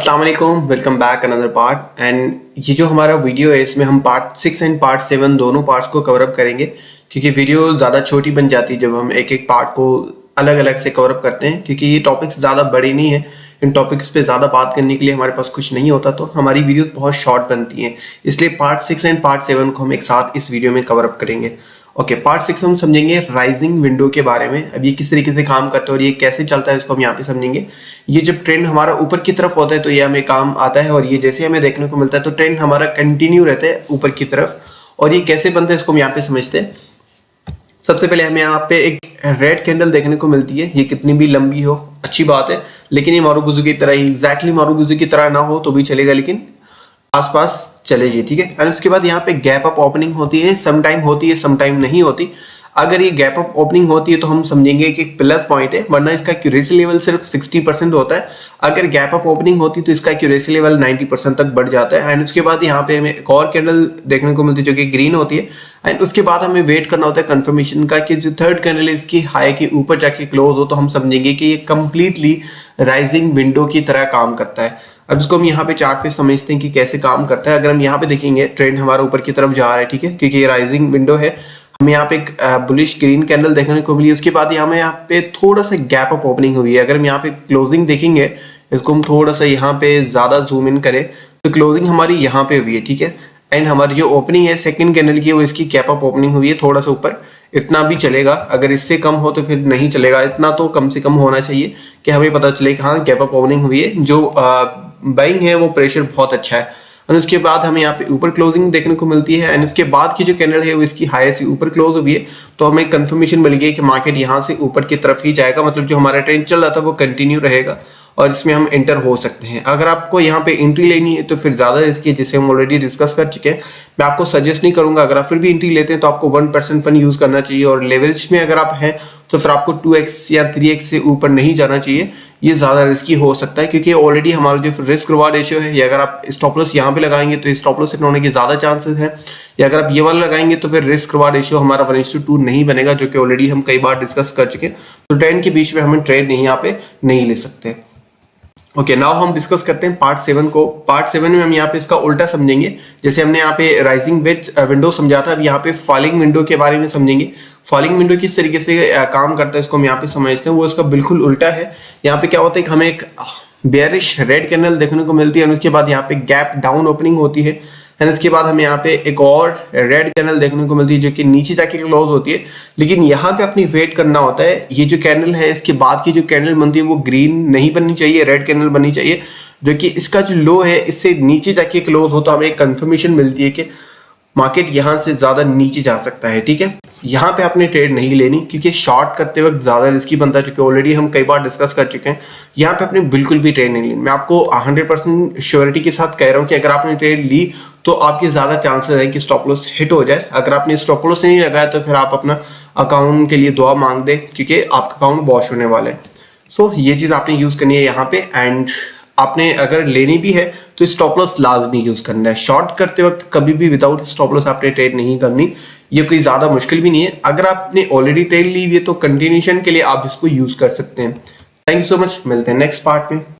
अस्सलाम वालेकुम, welcome back another part. And ये जो हमारा वीडियो है इसमें हम पार्ट 6 एंड पार्ट 7 दोनों पार्ट्स को कवर अप करेंगे, क्योंकि वीडियो ज़्यादा छोटी बन जाती है जब हम एक एक पार्ट को अलग अलग से कवर अप करते हैं, क्योंकि ये टॉपिक्स ज़्यादा बड़े नहीं है। इन टॉपिक्स पे ज़्यादा बात करने के लिए हमारे पास कुछ नहीं होता, तो हमारी वीडियोस बहुत शॉर्ट बनती हैं। इसलिए पार्ट 6 एंड पार्ट 7 को हम एक साथ इस वीडियो में कवर अप करेंगे। ओके, पार्ट 6 हम समझेंगे राइजिंग विंडो के बारे में। अब ये किस तरीके से काम करता है और ये कैसे चलता है इसको हम यहाँ पे समझेंगे। ये जब ट्रेंड हमारा ऊपर की तरफ होता है तो ये हमें काम आता है, और ये जैसे हमें देखने को मिलता है तो ट्रेंड हमारा कंटिन्यू रहता है ऊपर की तरफ। और ये कैसे बनता है इसको हम यहाँ पे समझते हैं। सबसे पहले हमें यहाँ पे एक रेड कैंडल देखने को मिलती है। ये कितनी भी लंबी हो अच्छी बात है, लेकिन ये मारूबुजू की तरह ही एग्जैक्टली मारूबुजू की तरह ना हो तो भी चलेगा, लेकिन आसपास चलेगी, ठीक है। और उसके बाद यहाँ पे गैप अप ओपनिंग होती है, सम टाइम होती है सम टाइम नहीं होती। अगर ये गैप अप ओपनिंग होती है तो हम समझेंगे कि एक प्लस पॉइंट है, वरना इसका एक्यूरेसी लेवल सिर्फ 60% होता है। अगर गैप अप ओपनिंग होती तो इसका एक्यूरेसी लेवल 90% तक बढ़ जाता है। एंड उसके बाद यहाँ पे हमें एक और कैंडल देखने को मिलती है जो कि ग्रीन होती है। एंड उसके बाद हमें वेट करना होता है कंफर्मेशन का कि जो थर्ड कैंडल है इसकी हाई के ऊपर जाके क्लोज हो, तो हम समझेंगे कि ये कंप्लीटली राइजिंग विंडो की तरह काम करता है। अब इसको हम यहाँ पे चार्ट पे समझते हैं कि कैसे काम करता है। अगर हम यहाँ पे देखेंगे ट्रेंड हमारा ऊपर की तरफ जा रहा है, ठीक है, क्योंकि ये राइजिंग विंडो है। हमें यहाँ पे एक बुलिश ग्रीन कैंडल देखने को मिली। उसके बाद यहाँ पे थोड़ा सा गैप अप ओपनिंग हुई है। अगर हम यहाँ पे क्लोजिंग देखेंगे, इसको हम थोड़ा सा यहाँ पे ज्यादा जूम इन करें तो क्लोजिंग हमारी यहाँ पे हुई है, ठीक है। एंड हमारी जो ओपनिंग है सेकंड कैंडल की, वो इसकी गैप अप ओपनिंग हुई है थोड़ा सा ऊपर। इतना भी चलेगा, अगर इससे कम हो तो फिर नहीं चलेगा। इतना तो कम से कम होना चाहिए कि हमें पता चले कि हाँ गैप अप ओपनिंग हुई है। जो बाइंग है वो प्रेशर बहुत अच्छा है। और उसके बाद हमें यहाँ पे ऊपर क्लोजिंग देखने को मिलती है। एंड उसके बाद की जो कैंडल है वो इसकी हाई से ऊपर क्लोज हुई है, तो हमें कंफर्मेशन मिल गई कि मार्केट यहाँ से ऊपर की तरफ ही जाएगा। मतलब जो हमारा ट्रेंड चल रहा था वो कंटिन्यू रहेगा और इसमें हम एंटर हो सकते हैं। अगर आपको यहाँ पे एंट्री लेनी है तो फिर ज्यादा रिस्क है, जिसे हम ऑलरेडी डिस्कस कर चुके हैं। मैं आपको सजेस्ट नहीं करूंगा। अगर आप फिर भी एंट्री लेते हैं तो आपको 1% फंड यूज करना चाहिए, और लेवरेज में अगर आप हैं तो फिर आपको 2x या 3x से ऊपर नहीं जाना चाहिए। ये ज्यादा रिस्की हो सकता है, क्योंकि ऑलरेडी हमारा जो रिस्क रिवार्ड रेशियो है, या अगर आप स्टॉप लॉस यहाँ पे लगाएंगे तो स्टॉप लॉस हिट होने के ज्यादा चांसेस हैं, या अगर आप ये वाला लगाएंगे तो फिर रिस्क रिवार्ड रेशियो हमारा 1:2 नहीं बनेगा, जो कि ऑलरेडी हम कई बार डिस्कस कर चुके हैं। तो ट्रेंड के बीच में हमें ट्रेड नहीं यहाँ पे नहीं ले सकते। ओके, नाउ हम डिस्कस करते हैं पार्ट 7 को। पार्ट 7 में हम यहाँ पे इसका उल्टा समझेंगे। जैसे हमने यहाँ पे राइजिंग विंडो समझा था, अब यहाँ पे फॉलिंग विंडो के बारे में समझेंगे। फॉलिंग विंडो किस तरीके से काम करता है इसको हम यहाँ पे समझते हैं। वो इसका बिल्कुल उल्टा है। यहाँ पे क्या होता है कि हमें एक बेयरिश रेड कैंडल देखने को मिलती है, और उसके बाद यहाँ पे गैप डाउन ओपनिंग होती है। एंड इसके बाद हमें यहाँ पे एक और रेड कैंडल देखने को मिलती है जो कि नीचे जाके क्लोज होती है। लेकिन यहाँ पे अपनी वेट करना होता है। ये जो कैंडल है इसके बाद की जो कैंडल बनती है वो ग्रीन नहीं बननी चाहिए, रेड कैंडल बननी चाहिए, जो कि इसका जो लो है इससे नीचे जाके क्लोज हो, तो हमें कंफर्मेशन मिलती है कि मार्केट यहाँ से ज्यादा नीचे जा सकता है, ठीक है। यहाँ पे आपने ट्रेड नहीं लेनी, क्योंकि शॉर्ट करते वक्त ज्यादा रिस्की बनता है, क्योंकि ऑलरेडी हम कई बार डिस्कस कर चुके हैं। यहाँ पे आपने बिल्कुल भी ट्रेड नहीं लेनी। मैं आपको 100% श्योरिटी के साथ कह रहा हूँ कि अगर आपने ट्रेड ली तो आपके ज्यादा चांसेस है कि स्टॉप लॉस हिट हो जाए। अगर आपने स्टॉप लॉस नहीं लगाया तो फिर आप अपना अकाउंट के लिए दुआ मांग दे, क्योंकि आपका अकाउंट वॉश होने वाला है। सो ये चीज आपने यूज करनी है यहाँ पे। एंड आपने अगर लेनी भी है तो स्टॉप लॉस लाजमी यूज करना है। शॉर्ट करते वक्त कभी भी विदाउट स्टॉप लॉस आपने ट्रेड नहीं करनी। ये कोई ज्यादा मुश्किल भी नहीं है। अगर आपने ऑलरेडी ट्रेड ली हुई है तो कंटिन्यूशन के लिए आप इसको यूज कर सकते हैं। थैंक यू सो मच, मिलते हैं नेक्स्ट पार्ट में।